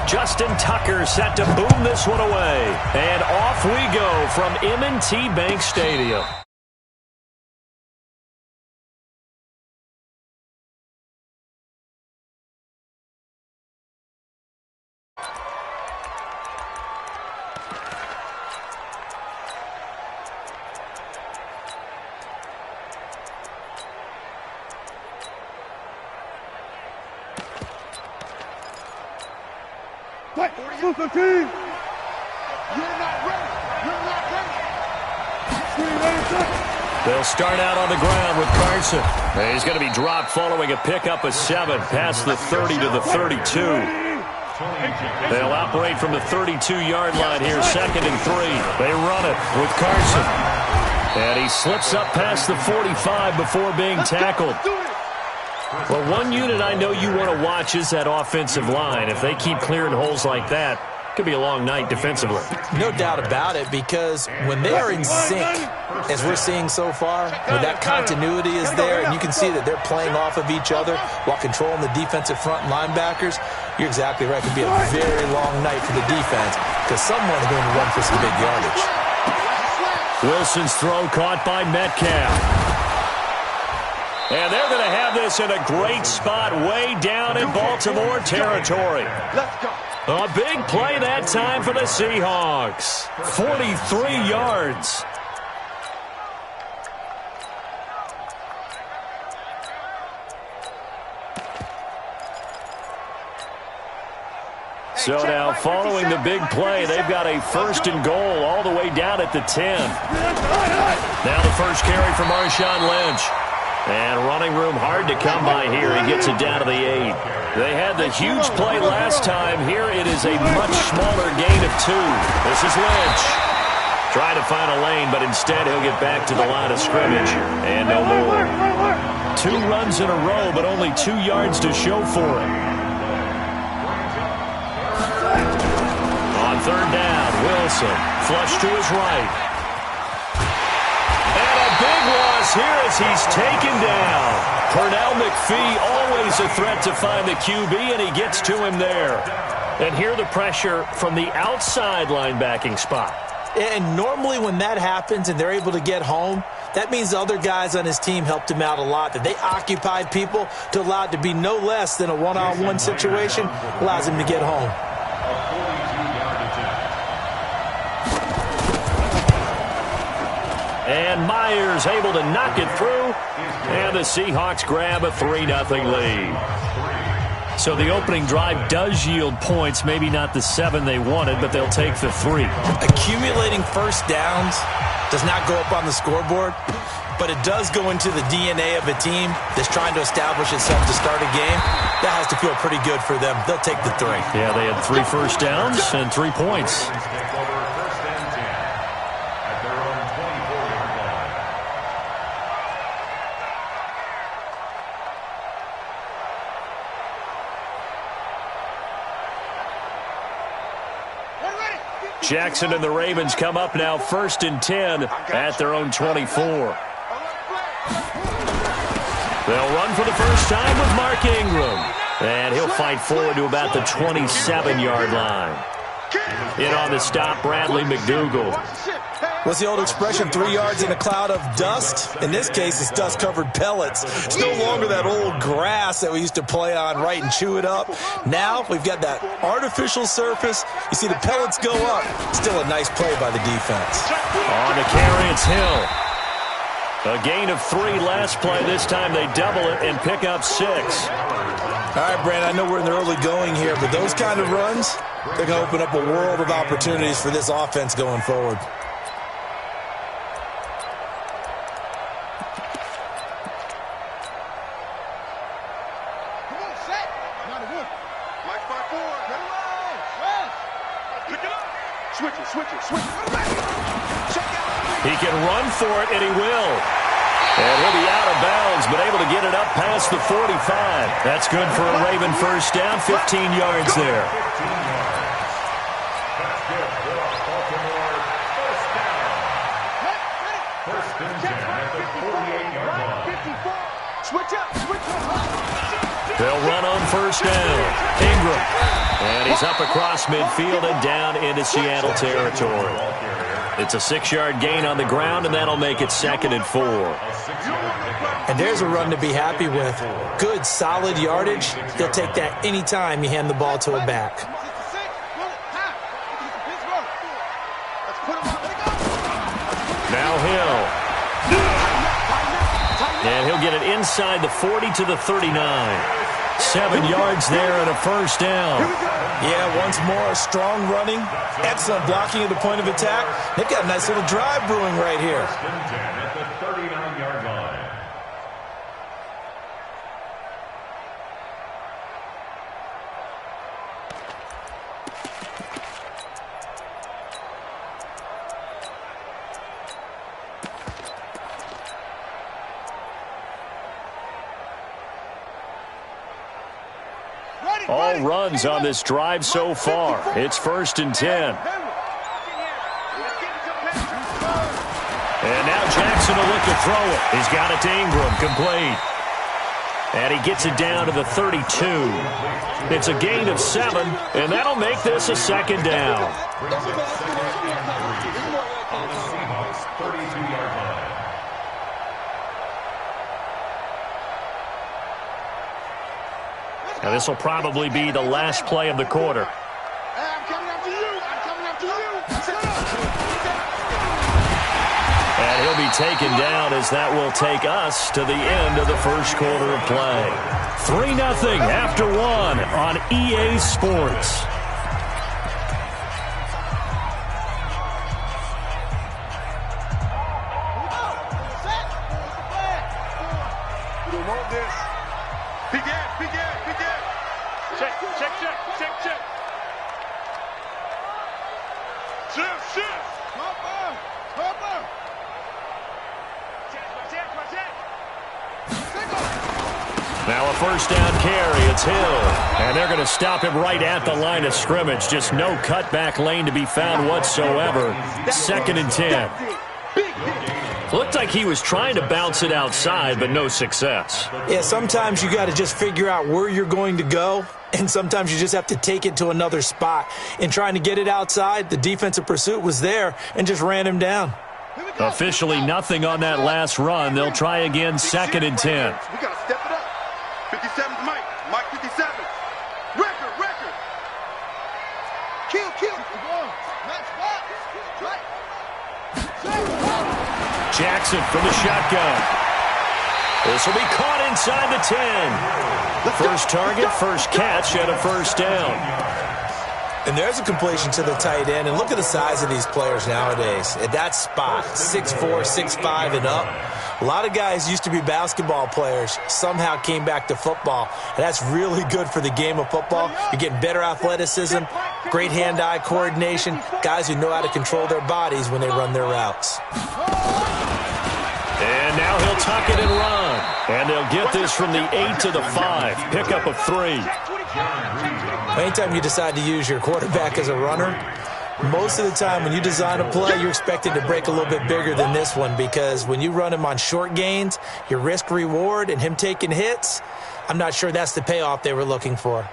Justin Tucker set to boom this one away. And off we go from M&T Bank Stadium. You're not ready. You're not ready. They'll start out on the ground with Carson. And he's going to be dropped following a pickup of 7 past the 30 to the 32. They'll operate from the 32-yard line here, 2nd and 3. They run it with Carson. And he slips up past the 45 before being tackled. Well, one unit I know you want to watch is that offensive line. If they keep clearing holes like that, it could be a long night defensively. No doubt about it, because when they are in sync, as we're seeing so far, when that continuity is there, and you can see that they're playing off of each other while controlling the defensive front linebackers, you're exactly right. It could be a very long night for the defense because someone's going to run for some big yardage. Wilson's throw caught by Metcalf. And they're going to have this in a great spot way down in Baltimore territory. A big play that time for the Seahawks. 43 yards. So now following the big play, they've got a 1st and goal all the way down at the 10. Now the first carry for Marshawn Lynch. And running room hard to come by here. He gets it down to the 8. They had the huge play last time. Here it is a much smaller gain of 2. This is Lynch. Trying to find a lane, but instead he'll get back to the line of scrimmage. And no more. 2 runs in a row, but only 2 yards to show for it. On 3rd down, Wilson. Flush to his right. Big loss here as he's taken down. Pernell McPhee, always a threat to find the QB, and he gets to him there. And here the pressure from the outside linebacking spot. And normally when that happens and they're able to get home, that means the other guys on his team helped him out a lot. That they occupied people to allow it to be no less than a one-on-one situation allows him to get home. And Myers able to knock it through. And the Seahawks grab a 3-0 lead. So the opening drive does yield points. Maybe not the 7 they wanted, but they'll take the 3. Accumulating first downs does not go up on the scoreboard, but it does go into the DNA of a team that's trying to establish itself to start a game. That has to feel pretty good for them. They'll take the 3. Yeah, they had 3 first downs and 3 points. Jackson and the Ravens come up now 1st and 10 at their own 24. They'll run for the first time with Mark Ingram. And he'll fight forward to about the 27-yard line. In on the stop, Bradley McDougald. What's the old expression, 3 yards in a cloud of dust? In this case, it's dust-covered pellets. It's no longer that old grass that we used to play on, right, and chew it up. Now we've got that artificial surface. You see the pellets go up. Still a nice play by the defense. On the carry, it's Hill. A gain of 3 last play. This time they double it and pick up 6. All right, Brandon, I know we're in the early going here, but those kind of runs, they're going to open up a world of opportunities for this offense going forward. He can run for it, and he will. And he'll be out of bounds, but able to get it up past the 45. That's good for a Raven first down, 15 yards there. They'll run on first down. Ingram. And he's up across midfield and down into Seattle territory. It's a 6-yard gain on the ground, and that'll make it 2nd and 4. And there's a run to be happy with. Good, solid yardage. He'll take that anytime you hand the ball to a back. Now Hill. And he'll get it inside the 40 to the 39. 7 yards there and a first down. Yeah, once more, strong running, excellent blocking at the point of attack. They've got a nice little drive brewing right here. At the 39-yard line. All runs on this drive so far. It's 1st and 10. And now Jackson will look to throw it. He's got it to Ingram, complete. And he gets it down to the 32. It's a gain of 7, and that'll make this a 2nd down. Now this will probably be the last play of the quarter. And he'll be taken down as that will take us to the end of the first quarter of play. 3-0 after 1 on EA Sports. Now a first down carry. It's Hill. And they're going to stop him right at the line of scrimmage. Just no cutback lane to be found whatsoever. 2nd and 10. Looked like he was trying to bounce it outside, but no success. Yeah, sometimes you got to just figure out where you're going to go, and sometimes you just have to take it to another spot. In trying to get it outside, the defensive pursuit was there and just ran him down. Officially nothing on that last run. They'll try again, 2nd and 10. We got to step it up. 57's Mike. Mike 57. Record. Kill. Jackson from the shotgun. This will be caught inside the 10. First target, first catch, and a first down. And there's a completion to the tight end. And look at the size of these players nowadays. At that spot, 6'4", 6'5", and up. A lot of guys used to be basketball players, somehow came back to football. And that's really good for the game of football. You're getting better athleticism, great hand-eye coordination, guys who know how to control their bodies when they run their routes. And now he'll tuck it and run. And they'll get this from the 8 to the 5. Pickup of 3. Anytime you decide to use your quarterback as a runner, most of the time when you design a play, you're expected to break a little bit bigger than this one, because when you run him on short gains, your risk-reward and him taking hits, I'm not sure that's the payoff they were looking for.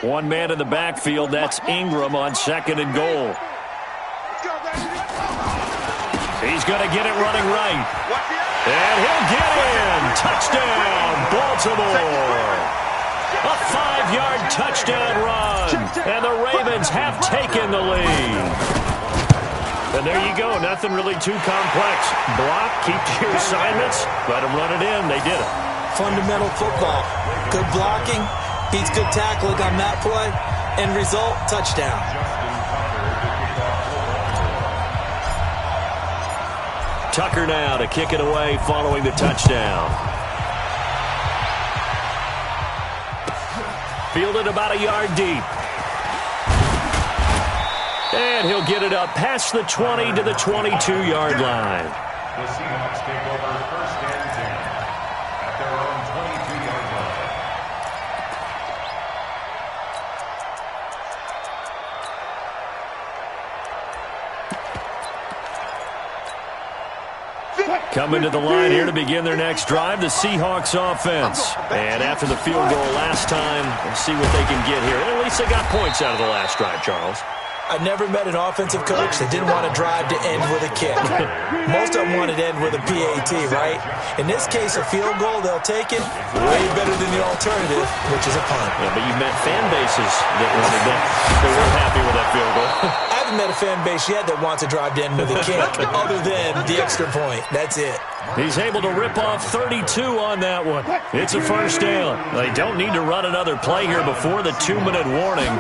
One man in the backfield, that's Ingram on 2nd and goal. He's going to get it running right. And he'll get in. Touchdown, Baltimore. A 5-yard touchdown run. And the Ravens have taken the lead. And there you go. Nothing really too complex. Block, keep to your assignments, let them run it in. They did it. Fundamental football. Good blocking, beats good tackling on that play. End result, touchdown. Tucker now to kick it away following the touchdown. Fielded about a yard deep. And he'll get it up past the 20 to the 22-yard line. The Seahawks take over 1st and 10 at their own 22-yard line. Coming to the line here to begin their next drive, the Seahawks offense. And after the field goal last time, we'll see what they can get here. And at least they got points out of the last drive, Charles. I never met an offensive coach that didn't want to drive to end with a kick. Most of them wanted to end with a PAT, right? In this case, a field goal, they'll take it way better than the alternative, which is a punt. Yeah, but you've met fan bases that wanted that. They weren't happy with that field goal. I haven't met a fan base yet that wants to drive to end with a kick, other than the extra point. That's it. He's able to rip off 32 on that one. It's a first down. They don't need to run another play here before the 2-minute warning.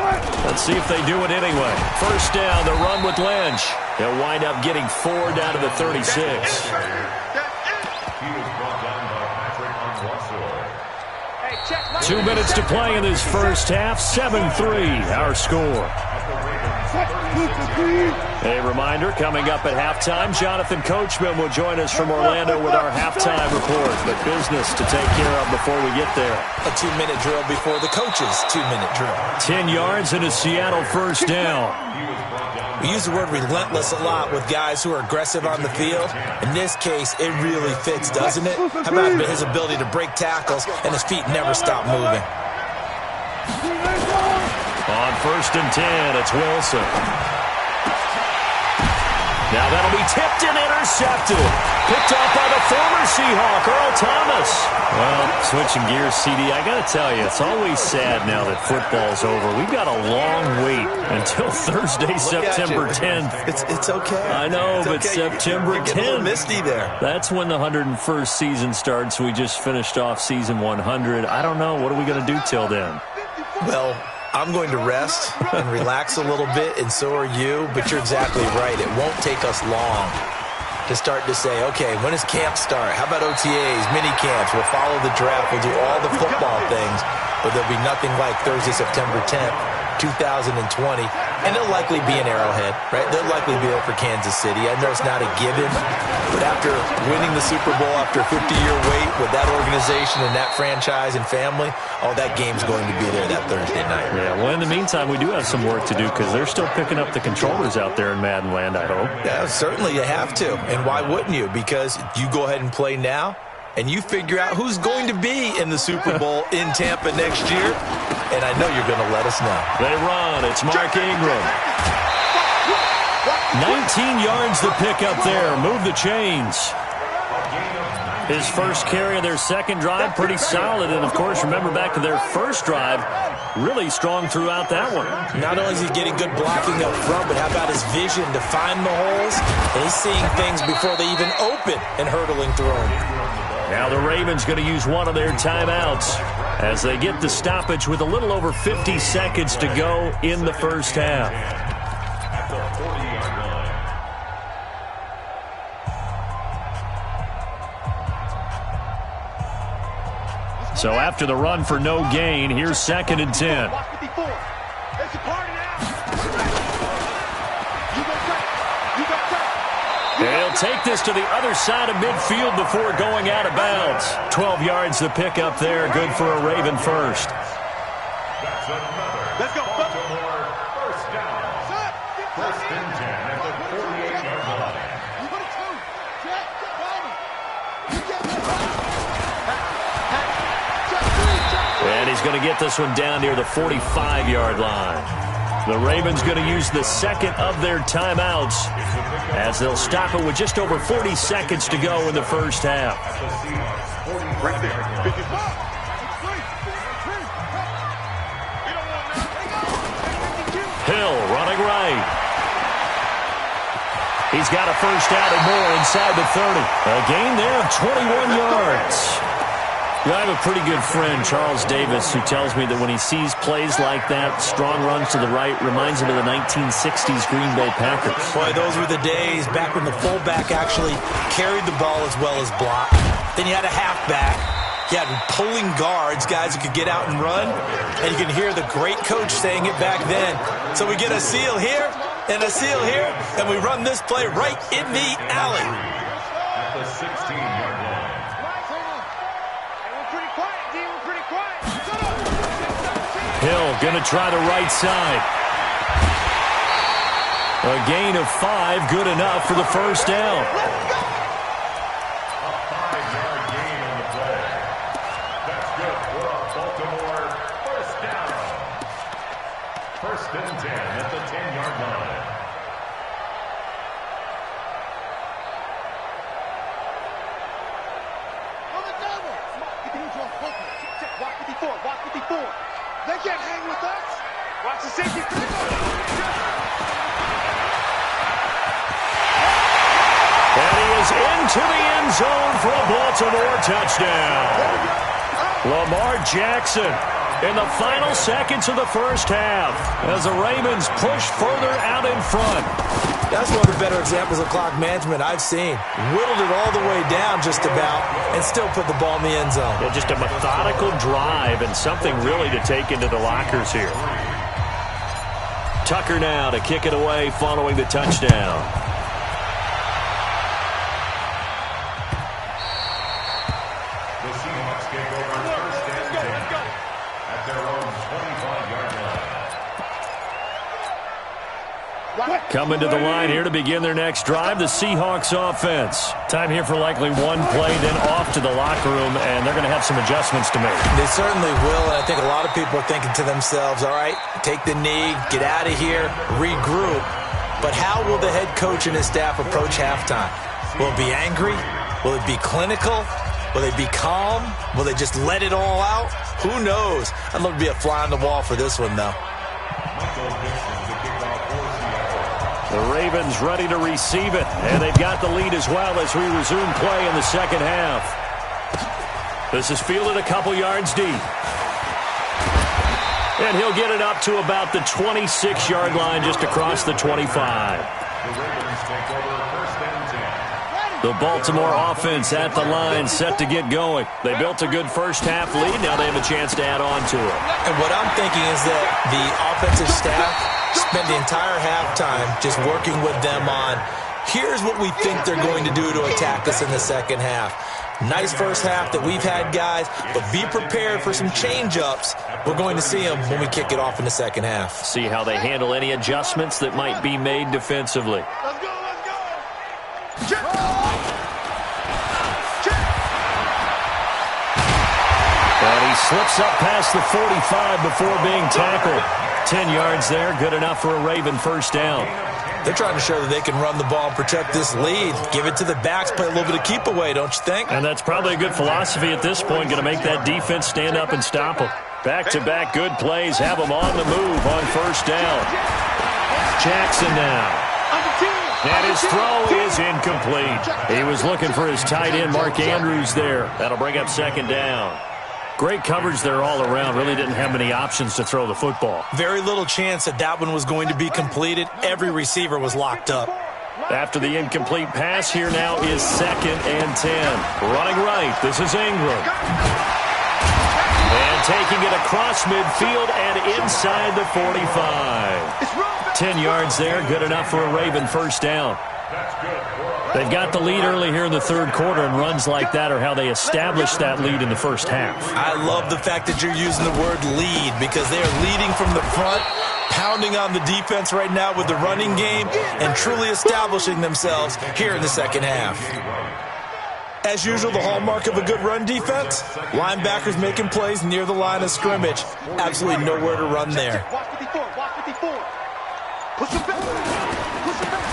Let's see if they do it anyway. First down, the run with Lynch. They'll wind up getting 4 down to the 36. He was brought down by Patrick on 2 minutes to play in this first half. 7-3, our score. A reminder, coming up at halftime, Jonathan Coachman will join us from Orlando with our halftime report. But business to take care of before we get there. A 2-minute drill before the coach's 2-minute drill. 10 yards and a Seattle first down. We use the word relentless a lot with guys who are aggressive on the field. In this case, it really fits, doesn't it? How about his ability to break tackles and his feet never stop moving? On 1st and 10, it's Wilson. Now that'll be tipped and intercepted. Picked off by the former Seahawk, Earl Thomas. Well, switching gears, CD, I got to tell you, it's always sad now that football's over. We've got a long wait until Thursday, September 10th. It's okay. I know, it's but okay. September 10th. You're getting a little misty there. That's when the 101st season starts. We just finished off season 100. I don't know. What are we going to do till then? Well, I'm going to rest and relax a little bit, and so are you, but you're exactly right. It won't take us long to start to say, okay, when does camp start? How about OTAs, mini camps? We'll follow the draft. We'll do all the football things, but there'll be nothing like Thursday, September 10th, 2020, and they'll likely be in Arrowhead, right? They'll likely be there for Kansas City. I know it's not a given, but after winning the Super Bowl after a 50-year wait with that organization and that franchise and family, that game's going to be there that Thursday night. Yeah, well, in the meantime, we do have some work to do because they're still picking up the controllers out there in Madden Land, I hope. Yeah, certainly you have to. And why wouldn't you? Because you go ahead and play now, and you figure out who's going to be in the Super Bowl in Tampa next year, and I know you're going to let us know. They run. It's Mark Ingram. 19 yards to pick up there. Move the chains. His first carry of their second drive, pretty solid. And, of course, remember back to their first drive, really strong throughout that one. Not only is he getting good blocking up front, but how about his vision to find the holes? And he's seeing things before they even open and hurtling through them. Now the Ravens going to use one of their timeouts as they get the stoppage with a little over 50 seconds to go in the first half. At the 40-yard line. So after the run for no gain, here's 2nd and 10. They'll take this to the other side of midfield before going out of bounds. 12 yards to pick up there. Good for a Raven first. That's another Baltimore first down. 1st and 10 at the 48-yard line. And he's going to get this one down near the 45-yard line. The Ravens going to use the second of their timeouts as they'll stop it with just over 40 seconds to go in the first half. Right there. Hill running right. He's got a first down and more inside the 30. A gain there of 21 yards. I have a pretty good friend, Charles Davis, who tells me that when he sees plays like that, strong runs to the right, reminds him of the 1960s Green Bay Packers. Boy, those were the days back when the fullback actually carried the ball as well as blocked. Then you had a halfback. You had pulling guards, guys who could get out and run. And you can hear the great coach saying it back then. So we get a seal here and a seal here, and we run this play right in the alley. At the 16-yard line. Hill going to try the right side. A gain of 5, good enough for the first down. first and 10 at the 10-yard line. Watch 54. They can't hang with us. Watch the safety. And he is into the end zone for a Baltimore touchdown. Lamar Jackson in the final seconds of the first half as the Ravens push further out in front. That's one of the better examples of clock management I've seen. Whittled it all the way down just about and still put the ball in the end zone. Yeah, just a methodical drive and something really to take into the lockers here. Tucker now to kick it away following the touchdown. The Seahawks take over first and 10 at their own 25-yard line. Coming to the line here to begin their next drive, the Seahawks offense. Time here for likely one play, then off to the locker room, and they're going to have some adjustments to make. They certainly will, and I think a lot of people are thinking to themselves, all right, take the knee, get out of here, regroup. But how will the head coach and his staff approach halftime? Will it be angry? Will it be clinical? Will they be calm? Will they just let it all out? Who knows? I'd love to be a fly on the wall for this one, though. The Ravens ready to receive it, and they've got the lead as well as we resume play in the second half. This is fielded a couple yards deep. And he'll get it up to about the 26-yard line just across the 25. The Ravens take over first and 10. The Baltimore offense at the line set to get going. They built a good first half lead. Now they have a chance to add on to it. And what I'm thinking is that the offensive staff spent the entire halftime just working with them on, here's what we think they're going to do to attack us in the second half. Nice first half that we've had, guys, but be prepared for some change-ups. We're going to see them when we kick it off in the second half. See how they handle any adjustments that might be made defensively. Let's go, let's go. Check. And he slips up past the 45 before being tackled. 10 yards there, good enough for a Raven first down. They're trying to show that they can run the ball and protect this lead. Give it to the backs, play a little bit of keep away, don't you think? And that's probably a good philosophy at this point, going to make that defense stand up and stop them. Back-to-back good plays, have them on the move on first down. Jackson now. And his throw is incomplete. He was looking for his tight end, Mark Andrews, there. That'll bring up second down. Great coverage there all around. Really didn't have many options to throw the football. Very little chance that that one was going to be completed. Every receiver was locked up. After the incomplete pass, here now is second and 10. Running right, this is Ingram. And taking it across midfield and inside the 45. 10 yards there, good enough for a Raven first down. They've got the lead early here in the third quarter, and runs like that are how they established that lead in the first half. I love the fact that you're using the word lead because they are leading from the front, pounding on the defense right now with the running game, and truly establishing themselves here in the second half. As usual, the hallmark of a good run defense, linebackers making plays near the line of scrimmage. Absolutely nowhere to run there.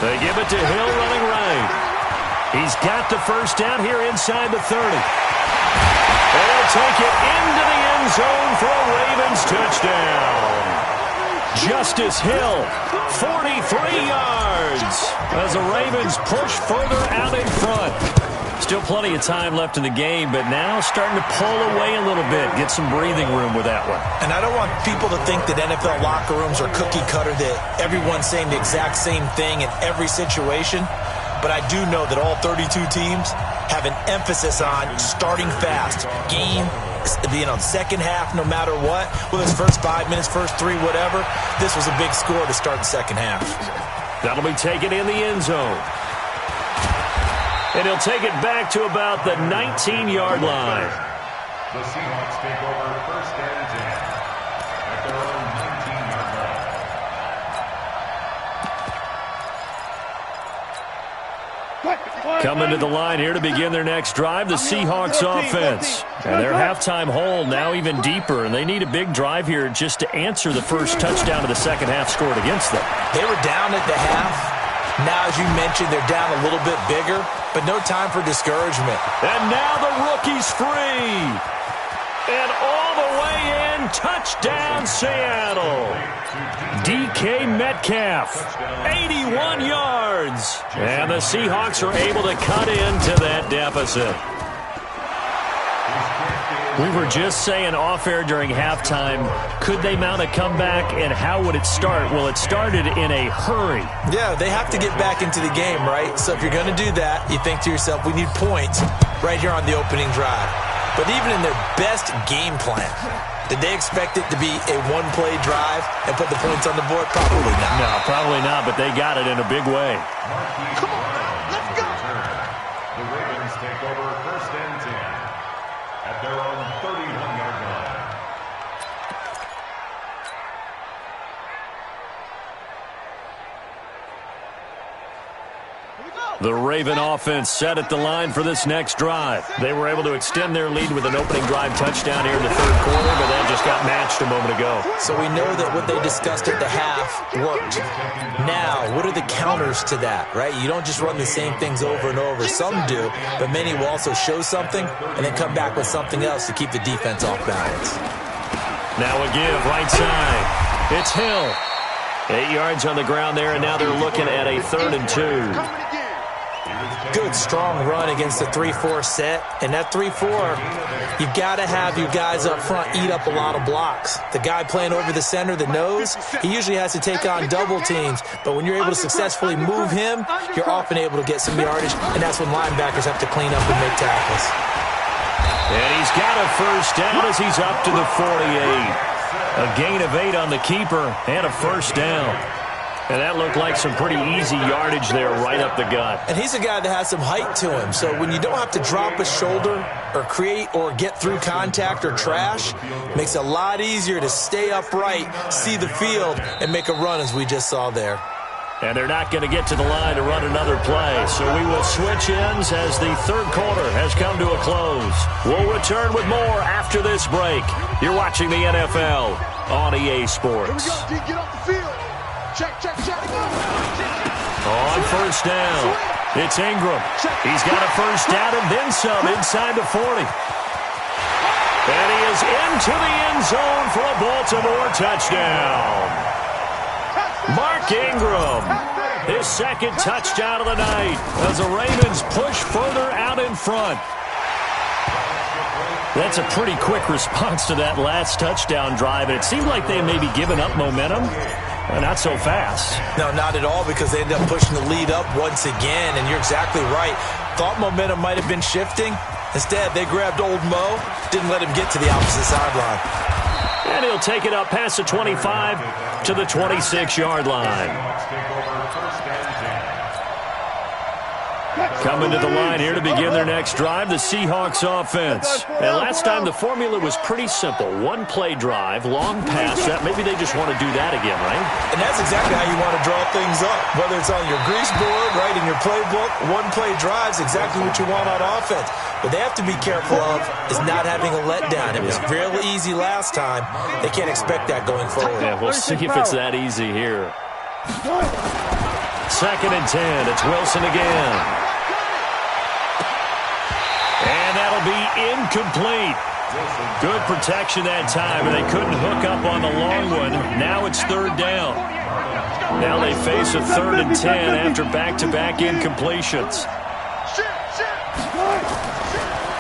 They give it to Hill running right. He's got the first down here inside the 30. And he'll take it into the end zone for a Ravens touchdown. Justice Hill, 43 yards as the Ravens push further out in front. Still plenty of time left in the game, but now starting to pull away a little bit, get some breathing room with that one. And I don't want people to think that NFL locker rooms are cookie cutter, that everyone's saying the exact same thing in every situation. But I do know that all 32 teams have an emphasis on starting fast. Game, second half, no matter what. Whether it's first 5 minutes, first 3, whatever. This was a big score to start the second half. That'll be taken in the end zone. And he'll take it back to about the 19-yard line. The Seahawks take over first and 10 at their own 19-yard line. Coming to the line here to begin their next drive, the Seahawks offense. And their halftime hole now even deeper, and they need a big drive here just to answer the first touchdown of the second half scored against them. They were down at the half. Now, as you mentioned, they're down a little bit bigger, but no time for discouragement. And now the rookie's free. And all the way in, touchdown Seattle. DK Metcalf, 81 yards. And the Seahawks are able to cut into that deficit. We were just saying off-air during halftime, could they mount a comeback, and how would it start? Well, it started in a hurry. Yeah, they have to get back into the game, right? So if you're going to do that, you think to yourself, we need points right here on the opening drive. But even in their best game plan, did they expect it to be a one-play drive and put the points on the board? Probably not. No, probably not, but they got it in a big way. Come on, let's go. The Ravens take over 1st and 10 at their own 31-yard line. The Raven offense set at the line for this next drive. They were able to extend their lead with an opening drive touchdown here in the third quarter, but that just got matched a moment ago. So we know that what they discussed at the half worked. Now, what are the counters to that, right? You don't just run the same things over and over. Some do, but many will also show something and then come back with something else to keep the defense off balance. Now a give, right side. It's Hill. 8 yards on the ground there, and now they're looking at a 3rd and 2. Good, strong run against the 3-4 set. And that 3-4, you've got to have your guys up front eat up a lot of blocks. The guy playing over the center, the nose, he usually has to take on double teams. But when you're able to successfully move him, you're often able to get some yardage, and that's when linebackers have to clean up and make tackles. And he's got a first down as he's up to the 48. A gain of 8 on the keeper and a first down. And that looked like some pretty easy yardage there right up the gut. And he's a guy that has some height to him. So when you don't have to drop a shoulder or create or get through contact or trash, it makes it a lot easier to stay upright, see the field, and make a run as we just saw there. And they're not going to get to the line to run another play. So we will switch ends as the third quarter has come to a close. We'll return with more after this break. You're watching the NFL on EA Sports. Here we go, D, get off the field. Check. On first down, it's Ingram. He's got a first down and then some inside the 40. And he is into the end zone for a Baltimore touchdown. Mark Ingram, his second touchdown of the night as the Ravens push further out in front. That's a pretty quick response to that last touchdown drive, and it seemed like they may be giving up momentum. Not so fast. No, not at all, because they ended up pushing the lead up once again, and you're exactly right. Thought momentum might have been shifting. Instead, they grabbed old Mo, didn't let him get to the opposite sideline. And he'll take it up past the 25 to the 26-yard line. Coming to the line here to begin their next drive, the Seahawks offense. And last time the formula was pretty simple. One-play drive, long pass. Maybe they just want to do that again, right? And that's exactly how you want to draw things up. Whether it's on your grease board, right, in your playbook, one-play drive is exactly what you want on offense. What they have to be careful of is not having a letdown. It was real easy last time. They can't expect that going forward. Yeah, we'll see if it's that easy here. 2nd and 10. It's Wilson again. And that'll be incomplete. Good protection that time, and they couldn't hook up on the long one. Now it's 3rd down. Now they face a 3rd and 10 after back-to-back incompletions.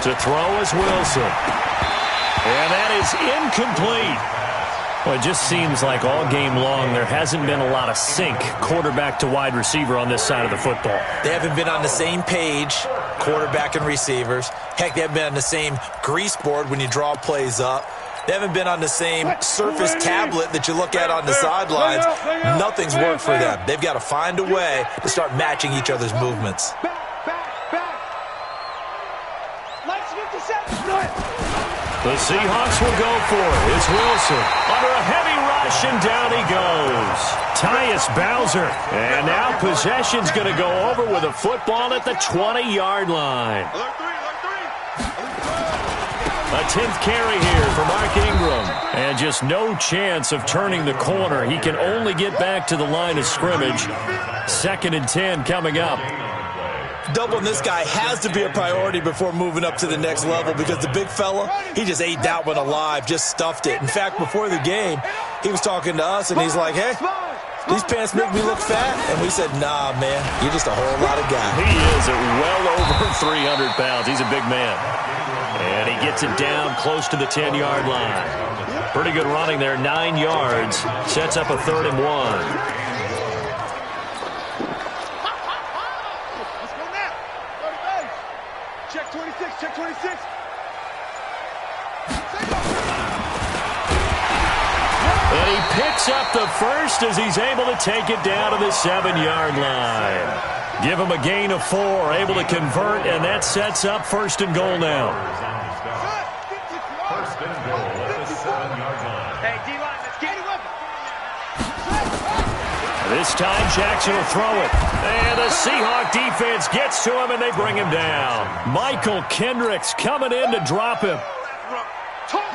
To throw is Wilson. And that is incomplete. Well, it just seems like all game long there hasn't been a lot of sync quarterback to wide receiver on this side of the football. They haven't been on the same page, quarterback and receivers. Heck, they haven't been on the same grease board when you draw plays up. They haven't been on the same Surface tablet that you look at on the sidelines. Nothing's worked for them. They've got to find a way to start matching each other's movements. Back. Lights 57. The Seahawks will go for it. It's Wilson under a heavy rush, and down he goes. Tyus Bowser. And now possession's going to go over with a football at the 20-yard line. A 10th carry here for Mark Ingram. And just no chance of turning the corner. He can only get back to the line of scrimmage. 2nd and 10 coming up. Doubling this guy has to be a priority before moving up to the next level because the big fella, he just ate that one alive, just stuffed it. In fact, before the game, he was talking to us, and he's like, hey, these pants make me look fat. And we said, nah, man, you're just a whole lot of guy. He is at well over 300 pounds. He's a big man. And he gets it down close to the 10-yard line. Pretty good running there, 9 yards. Sets up a 3rd and 1. Check 26. And he picks up the first as he's able to take it down to the 7-yard line. Give him a gain of 4, able to convert, and that sets up 1st and goal now. 1st and goal at the 7-yard line. Hey, D-line, let's get it up. This time Jackson will throw it. And the Seahawk defense gets to him, and they bring him down. Michael Kendricks coming in to drop him.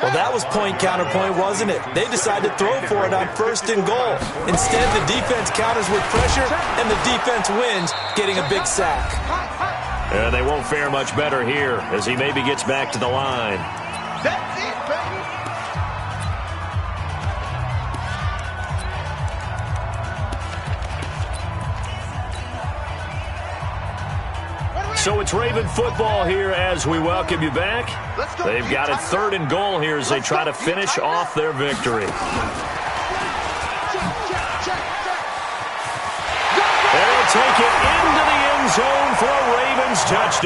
Well, that was point counterpoint, wasn't it? They decided to throw for it on 1st and goal. Instead, the defense counters with pressure, and the defense wins, getting a big sack. And they won't fare much better here as he maybe gets back to the line. That's it, baby. So it's Raven football here as we welcome you back. They've got it 3rd and goal here as they try to finish off their victory. They'll take it into the end zone for a Ravens touchdown.